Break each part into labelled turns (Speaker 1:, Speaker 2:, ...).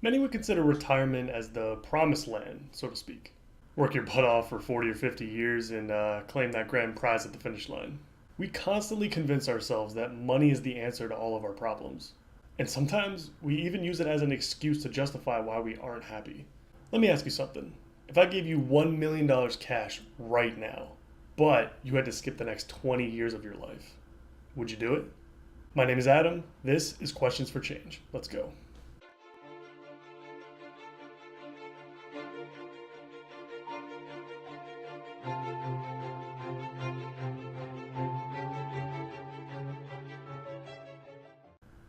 Speaker 1: Many would consider retirement as the promised land, so to speak. Work your butt off for 40 or 50 years and claim that grand prize at the finish line. We constantly convince ourselves that money is the answer to all of our problems. And sometimes we even use it as an excuse to justify why we aren't happy. Let me ask you something. If I gave you $1 million cash right now, but you had to skip the next 20 years of your life, would you do it? My name is Adam. This is Questions for Change. Let's go.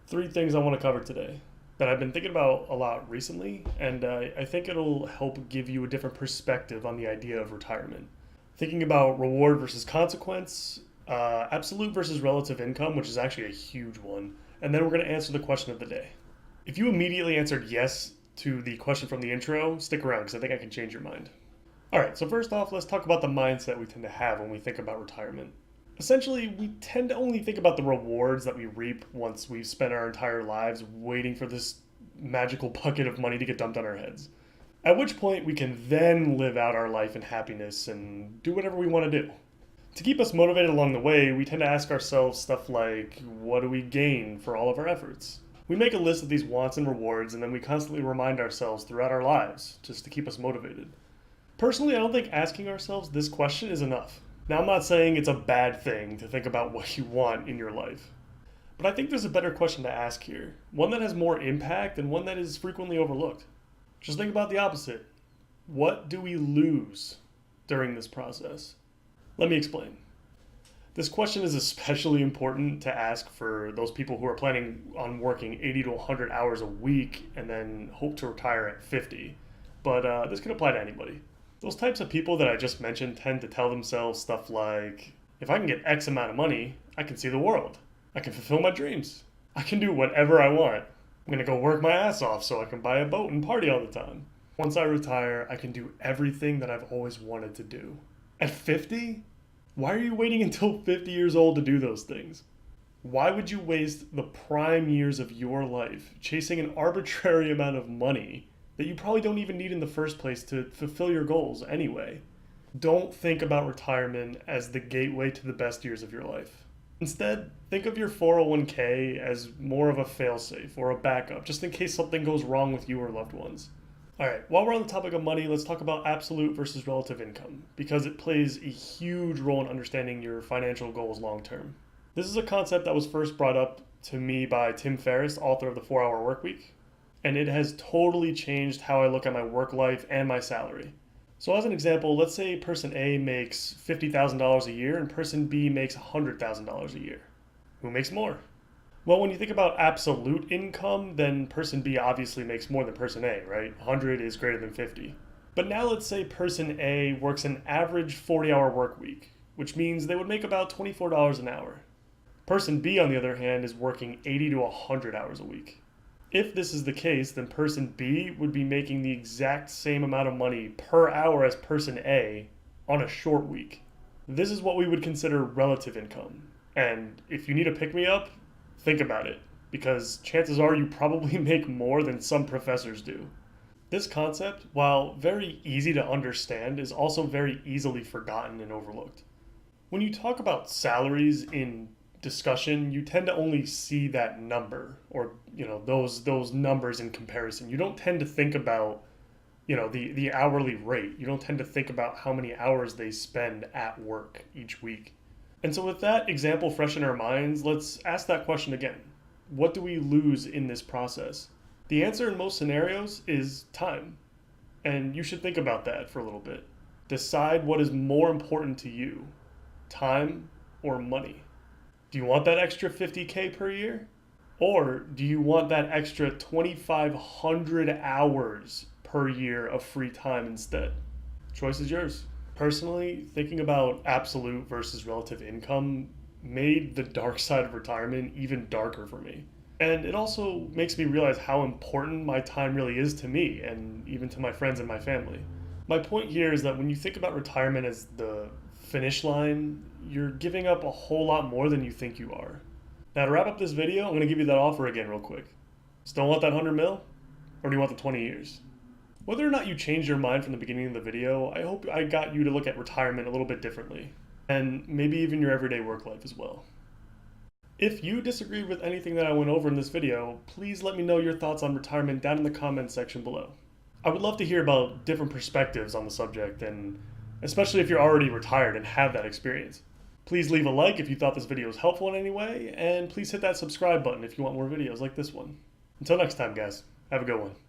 Speaker 1: Three things I want to cover today that I've been thinking about a lot recently, and I think it'll help give you a different perspective on the idea of retirement. Thinking about reward versus consequence, absolute versus relative income, which is actually a huge one, and then we're going to answer the question of the day. If you immediately answered yes to the question from the intro, stick around because I think I can change your mind. All right, so first off, let's talk about the mindset we tend to have when we think about retirement. Essentially, we tend to only think about the rewards that we reap once we've spent our entire lives waiting for this magical bucket of money to get dumped on our heads. At which point, we can then live out our life in happiness and do whatever we want to do. To keep us motivated along the way, we tend to ask ourselves stuff like, what do we gain for all of our efforts? We make a list of these wants and rewards, and then we constantly remind ourselves throughout our lives just to keep us motivated. Personally, I don't think asking ourselves this question is enough. Now, I'm not saying it's a bad thing to think about what you want in your life, but I think there's a better question to ask here, one that has more impact and one that is frequently overlooked. Just think about the opposite. What do we lose during this process? Let me explain. This question is especially important to ask for those people who are planning on working 80 to 100 hours a week and then hope to retire at 50, but this can apply to anybody. Those types of people that I just mentioned tend to tell themselves stuff like, if I can get X amount of money, I can see the world. I can fulfill my dreams. I can do whatever I want. I'm going to go work my ass off so I can buy a boat and party all the time. Once I retire, I can do everything that I've always wanted to do. At 50? Why are you waiting until 50 years old to do those things? Why would you waste the prime years of your life chasing an arbitrary amount of money that you probably don't even need in the first place to fulfill your goals anyway? Don't think about retirement as the gateway to the best years of your life. Instead, think of your 401k as more of a failsafe or a backup, just in case something goes wrong with you or loved ones. All right, while we're on the topic of money, let's talk about absolute versus relative income, because it plays a huge role in understanding your financial goals long term. This is a concept that was first brought up to me by Tim Ferriss, author of The 4-Hour Workweek, and it has totally changed how I look at my work life and my salary. So as an example, let's say person A makes $50,000 a year and person B makes $100,000 a year. Who makes more? Well, when you think about absolute income, then person B obviously makes more than person A, right? 100 is greater than 50. But now let's say person A works an average 40-hour work week, which means they would make about $24 an hour. Person B, on the other hand, is working 80 to 100 hours a week. If this is the case, then person B would be making the exact same amount of money per hour as person A on a short week. This is what we would consider relative income. And if you need a pick-me-up, think about it, because chances are you probably make more than some professors do. This concept, while very easy to understand, is also very easily forgotten and overlooked. When you talk about salaries in discussion, you tend to only see that number or those numbers in comparison. You don't tend to think about the hourly rate. You don't tend to think about how many hours they spend at work each week. And so with that example fresh in our minds, let's ask that question again. What do we lose in this process? The answer in most scenarios is time. And you should think about that for a little bit. Decide what is more important to you, time or money. Do you want that extra 50K per year? Or do you want that extra 2,500 hours per year of free time instead? Choice is yours. Personally, thinking about absolute versus relative income made the dark side of retirement even darker for me. And it also makes me realize how important my time really is to me and even to my friends and my family. My point here is that when you think about retirement as the finish line, you're giving up a whole lot more than you think you are. Now to wrap up this video, I'm going to give you that offer again real quick. Still want that 100 mil? Or do you want the 20 years? Whether or not you changed your mind from the beginning of the video, I hope I got you to look at retirement a little bit differently. And maybe even your everyday work life as well. If you disagreed with anything that I went over in this video, please let me know your thoughts on retirement down in the comments section below. I would love to hear about different perspectives on the subject, and especially if you're already retired and have that experience. Please leave a like if you thought this video was helpful in any way, and please hit that subscribe button if you want more videos like this one. Until next time, guys, have a good one.